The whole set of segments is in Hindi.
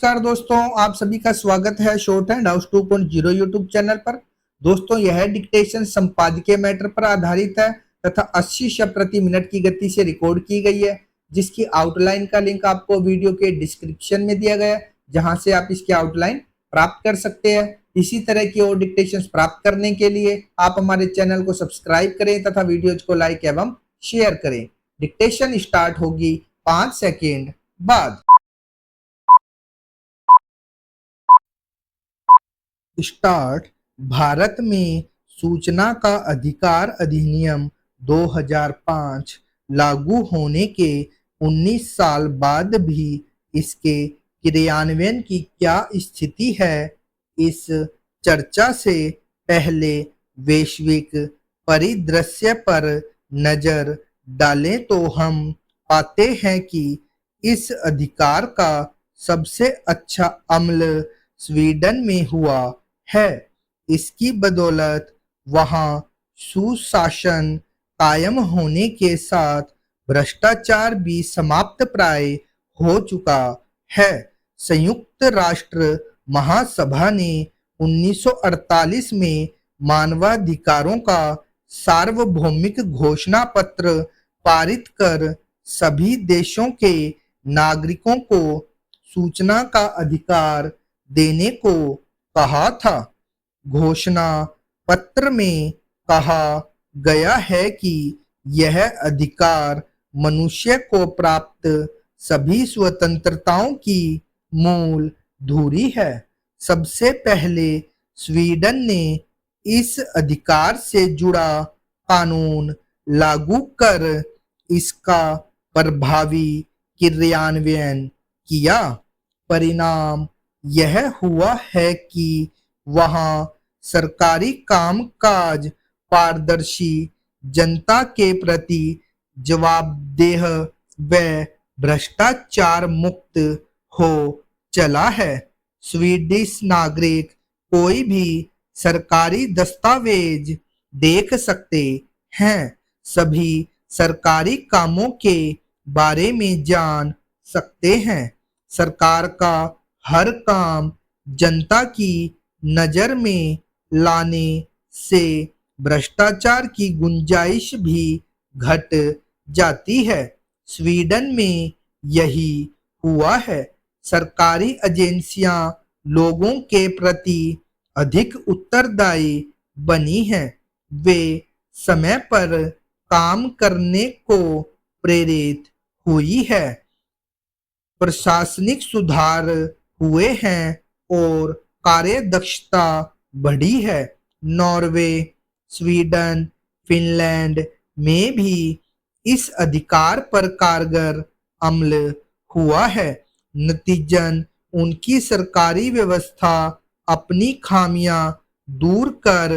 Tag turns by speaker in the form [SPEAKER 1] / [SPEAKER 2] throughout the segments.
[SPEAKER 1] नमस्कार दोस्तों, आप सभी का स्वागत है short hand house 2.0 YouTube channel पर। दोस्तों, यह डिक्टेशन संपादकीय मैटर पर आधारित है तथा 80 शब्द प्रति मिनट की गति से रिकॉर्ड की गई है, जिसकी आउटलाइन का लिंक आपको वीडियो के डिस्क्रिप्शन में दिया गया है, जहां से आप इसकी आउटलाइन प्राप्त कर सकते हैं। इसी तरह की और डिक्टेशन प्राप्त करने के लिए आप हमारे चैनल को सब्सक्राइब करें तथा वीडियोज को लाइक एवं शेयर करें। डिक्टेशन स्टार्ट होगी 5 सेकेंड बाद। स्टार्ट। भारत में सूचना का अधिकार अधिनियम 2005 लागू होने के 19 साल बाद भी इसके क्रियान्वयन की क्या स्थिति है? इस चर्चा से पहले वैश्विक परिदृश्य पर नजर डालें तो हम पाते हैं कि इस अधिकार का सबसे अच्छा अमल स्वीडन में हुआ है। इसकी बदौलत वहां सुशासन कायम होने के साथ भ्रष्टाचार भी समाप्त प्राय हो चुका है। संयुक्त राष्ट्र महासभा ने 1948 में मानवाधिकारों का सार्वभौमिक घोषणा पत्र पारित कर सभी देशों के नागरिकों को सूचना का अधिकार देने को कहा था। घोषणा पत्र में कहा गया है कि यह अधिकार मनुष्य को प्राप्त सभी स्वतंत्रताओं की मूल धुरी है। सबसे पहले स्वीडन ने इस अधिकार से जुड़ा कानून लागू कर इसका प्रभावी क्रियान्वयन किया। परिणाम यह हुआ है कि वहां सरकारी कामकाज पारदर्शी, जनता के प्रति जवाबदेह व भ्रष्टाचार मुक्त हो चला है। स्वीडिश नागरिक कोई भी सरकारी दस्तावेज देख सकते हैं, सभी सरकारी कामों के बारे में जान सकते हैं। सरकार का हर काम जनता की नजर में लाने से भ्रष्टाचार की गुंजाइश भी घट जाती है। स्वीडन में यही हुआ है। सरकारी एजेंसियां लोगों के प्रति अधिक उत्तरदायी बनी हैं। वे समय पर काम करने को प्रेरित हुई है। प्रशासनिक सुधार हुए हैं और कार्यदक्षता बढ़ी है। नॉर्वे, स्वीडन, फिनलैंड में भी इस अधिकार पर कारगर अमल हुआ है। नतीजतन उनकी सरकारी व्यवस्था अपनी खामियां दूर कर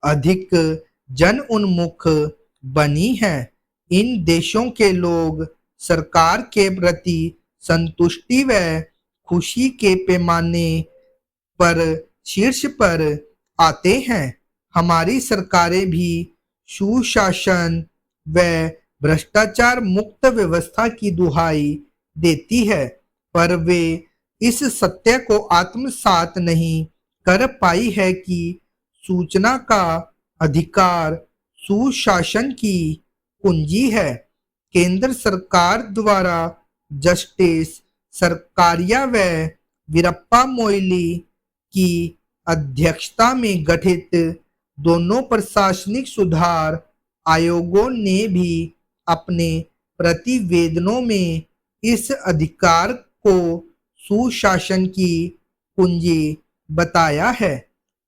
[SPEAKER 1] अधिक जन उन्मुख बनी है। इन देशों के लोग सरकार के प्रति संतुष्टि व खुशी के पैमाने पर शीर्ष पर आते हैं। हमारी सरकारें भी सुशासन व भ्रष्टाचार मुक्त व्यवस्था की दुहाई देती है, पर वे इस सत्य को आत्मसात नहीं कर पाई है कि सूचना का अधिकार सुशासन की कुंजी है। केंद्र सरकार द्वारा जस्टिस सरकारिया व वीरप्पा मोइली की अध्यक्षता में गठित दोनों प्रशासनिक सुधार आयोगों ने भी अपने प्रतिवेदनों में इस अधिकार को सुशासन की कुंजी बताया है।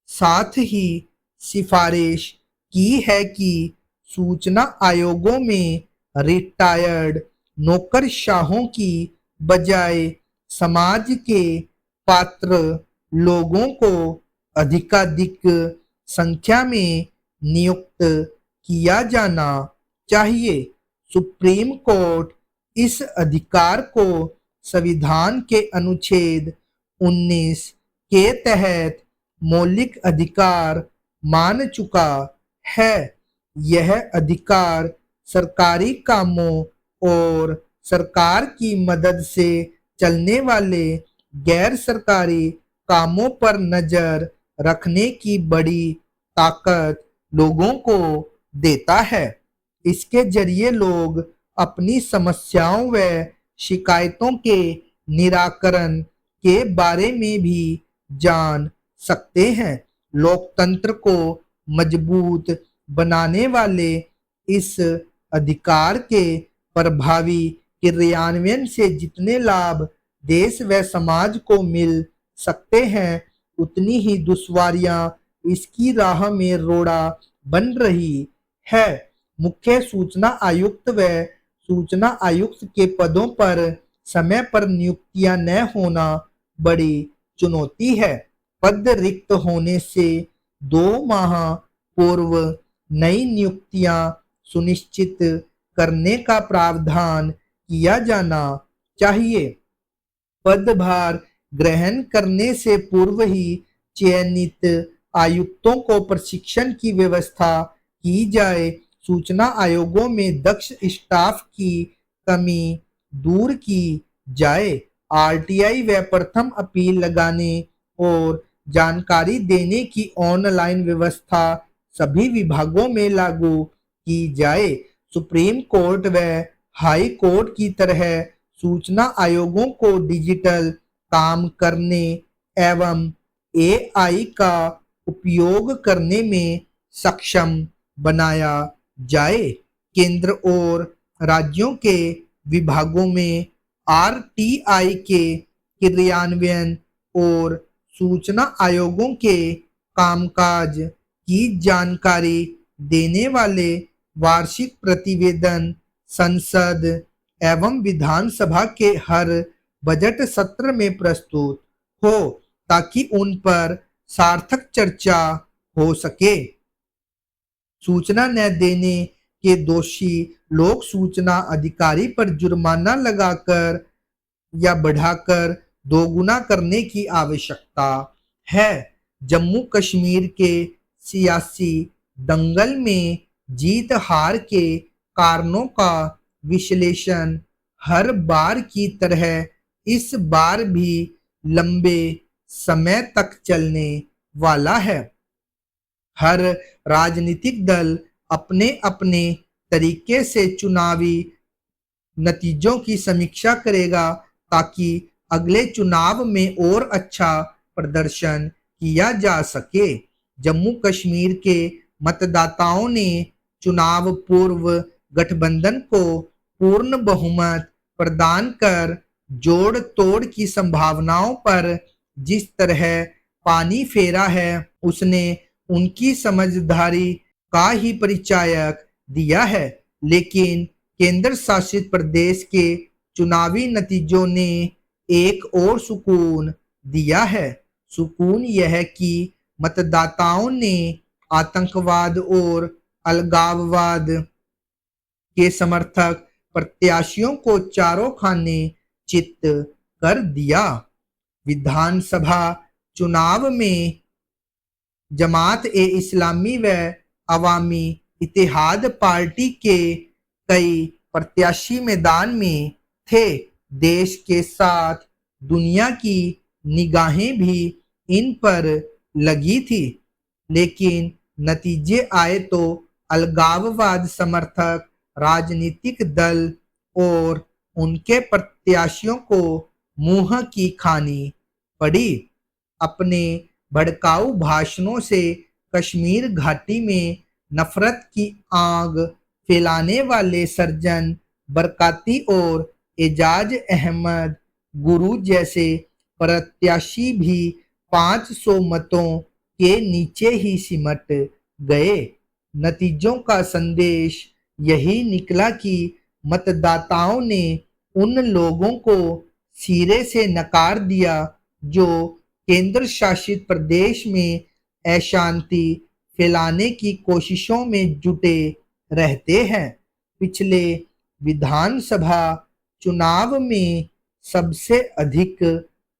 [SPEAKER 1] साथ ही सिफारिश की है कि सूचना आयोगों में रिटायर्ड नौकरशाहों की बजाय समाज के पात्र लोगों को अधिकाधिक संख्या में नियुक्त किया जाना चाहिए। सुप्रीम कोर्ट इस अधिकार को संविधान के अनुच्छेद 19 के तहत मौलिक अधिकार मान चुका है। यह अधिकार सरकारी कामों और सरकार की मदद से चलने वाले गैर सरकारी कामों पर नजर रखने की बड़ी ताकत लोगों को देता है। इसके जरिए लोग अपनी समस्याओं व शिकायतों के निराकरण के बारे में भी जान सकते हैं। लोकतंत्र को मजबूत बनाने वाले इस अधिकार के प्रभावी क्रियान्वयन से जितने लाभ देश व समाज को मिल सकते हैं, उतनी ही दुश्वारियां इसकी राह में रोड़ा बन रही है। मुख्य सूचना आयुक्त व सूचना आयुक्त के पदों पर समय पर नियुक्तियां न होना बड़ी चुनौती है। पद रिक्त होने से 2 माह पूर्व नई नियुक्तियां सुनिश्चित करने का प्रावधान किया जाना चाहिए। पदभार ग्रहण करने से पूर्व ही चयनित आयुक्तों को प्रशिक्षण की व्यवस्था की जाए। सूचना आयोगों में दक्ष स्टाफ की कमी दूर की जाए। आरटीआई व प्रथम अपील लगाने और जानकारी देने की ऑनलाइन व्यवस्था सभी विभागों में लागू की जाए। सुप्रीम कोर्ट व हाई कोर्ट की तरह सूचना आयोगों को डिजिटल काम करने एवं एआई का उपयोग करने में सक्षम बनाया जाए। केंद्र और राज्यों के विभागों में आरटीआई के क्रियान्वयन और सूचना आयोगों के कामकाज की जानकारी देने वाले वार्षिक प्रतिवेदन संसद एवं विधानसभा के हर बजट सत्र में प्रस्तुत हो, ताकि उन पर सार्थक चर्चा हो सके। सूचना न देने के दोषी लोक सूचना अधिकारी पर जुर्माना लगाकर या बढ़ाकर दोगुना करने की आवश्यकता है। जम्मू कश्मीर के सियासी दंगल में जीत हार के कारणों का विश्लेषण हर बार की तरह इस बार भी लंबे समय तक चलने वाला है। हर राजनीतिक दल अपने अपने तरीके से चुनावी नतीजों की समीक्षा करेगा, ताकि अगले चुनाव में और अच्छा प्रदर्शन किया जा सके। जम्मू कश्मीर के मतदाताओं ने चुनाव पूर्व गठबंधन को पूर्ण बहुमत प्रदान कर जोड़ तोड़ की संभावनाओं पर जिस तरह पानी फेरा है, उसने उनकी समझदारी का ही परिचायक दिया है। लेकिन केंद्र शासित प्रदेश के चुनावी नतीजों ने एक और सुकून दिया है। सुकून यह कि मतदाताओं ने आतंकवाद और अलगाववाद के समर्थक प्रत्याशियों को चारों खाने चित कर दिया। विधानसभा चुनाव में जमात ए इस्लामी व अवामी इत्तेहाद पार्टी के कई प्रत्याशी मैदान में थे। देश के साथ दुनिया की निगाहें भी इन पर लगी थी, लेकिन नतीजे आए तो अलगाववाद समर्थक राजनीतिक दल और उनके प्रत्याशियों को मुंह की खानी पड़ी। अपने भड़काऊ भाषणों से कश्मीर घाटी में नफरत की आग फैलाने वाले सर्जन बरकाती और एजाज अहमद गुरु जैसे प्रत्याशी भी 500 मतों के नीचे ही सिमट गए। नतीजों का संदेश यही निकला कि मतदाताओं ने उन लोगों को सिरे से नकार दिया जो केंद्र शासित प्रदेश में अशांति फैलाने की कोशिशों में जुटे रहते हैं। पिछले विधानसभा चुनाव में सबसे अधिक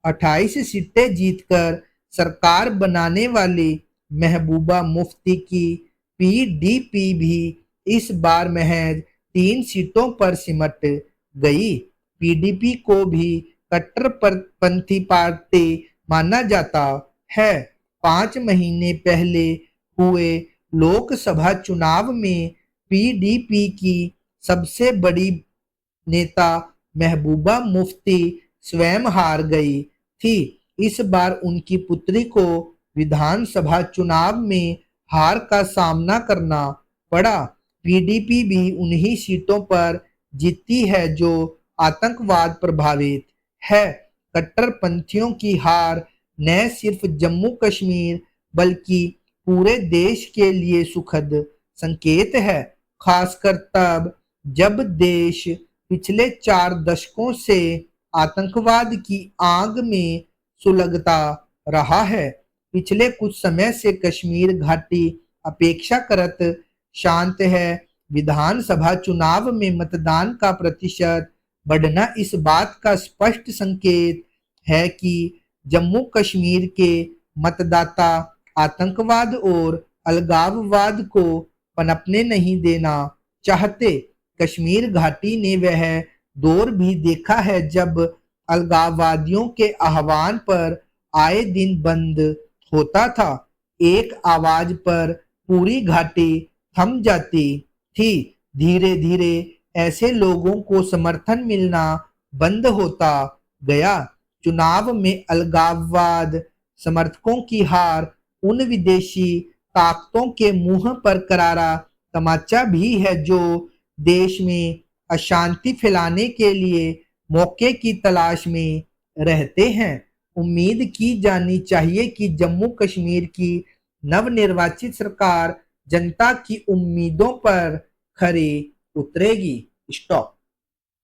[SPEAKER 1] 28 सीटें जीतकर सरकार बनाने वाली महबूबा मुफ्ती की पीडीपी भी इस बार महज 3 सीटों पर सिमट गई। पीडीपी को भी कट्टरपंथी पार्टी माना जाता है। 5 महीने पहले हुए लोकसभा चुनाव में पीडीपी की सबसे बड़ी नेता महबूबा मुफ्ती स्वयं हार गई थी। इस बार उनकी पुत्री को विधानसभा चुनाव में हार का सामना करना पड़ा। पीडीपी भी उन्हीं सीटों पर जीती है जो आतंकवाद प्रभावित है। कट्टरपंथियों की हार न सिर्फ जम्मू कश्मीर बल्कि पूरे देश के लिए सुखद संकेत है, खासकर तब जब देश पिछले 4 दशकों से आतंकवाद की आग में सुलगता रहा है। पिछले कुछ समय से कश्मीर घाटी अपेक्षाकृत शांत है। विधानसभा चुनाव में मतदान का प्रतिशत बढ़ना इस बात का स्पष्ट संकेत है कि जम्मू कश्मीर के मतदाता आतंकवाद और अलगाववाद को पनपने नहीं देना चाहते। कश्मीर घाटी ने वह दौर भी देखा है जब अलगाववादियों के आह्वान पर आए दिन बंद होता था। एक आवाज पर पूरी घाटी थम जाती थी। धीरे धीरे ऐसे लोगों को समर्थन मिलना बंद होता गया। चुनाव में अलगाववाद समर्थकों की हार उन विदेशी ताकतों के मुंह पर करारा तमाचा भी है जो देश में अशांति फैलाने के लिए मौके की तलाश में रहते हैं। उम्मीद की जानी चाहिए कि जम्मू कश्मीर की नवनिर्वाचित सरकार जनता की उम्मीदों पर खरी उतरेगी। स्टॉप।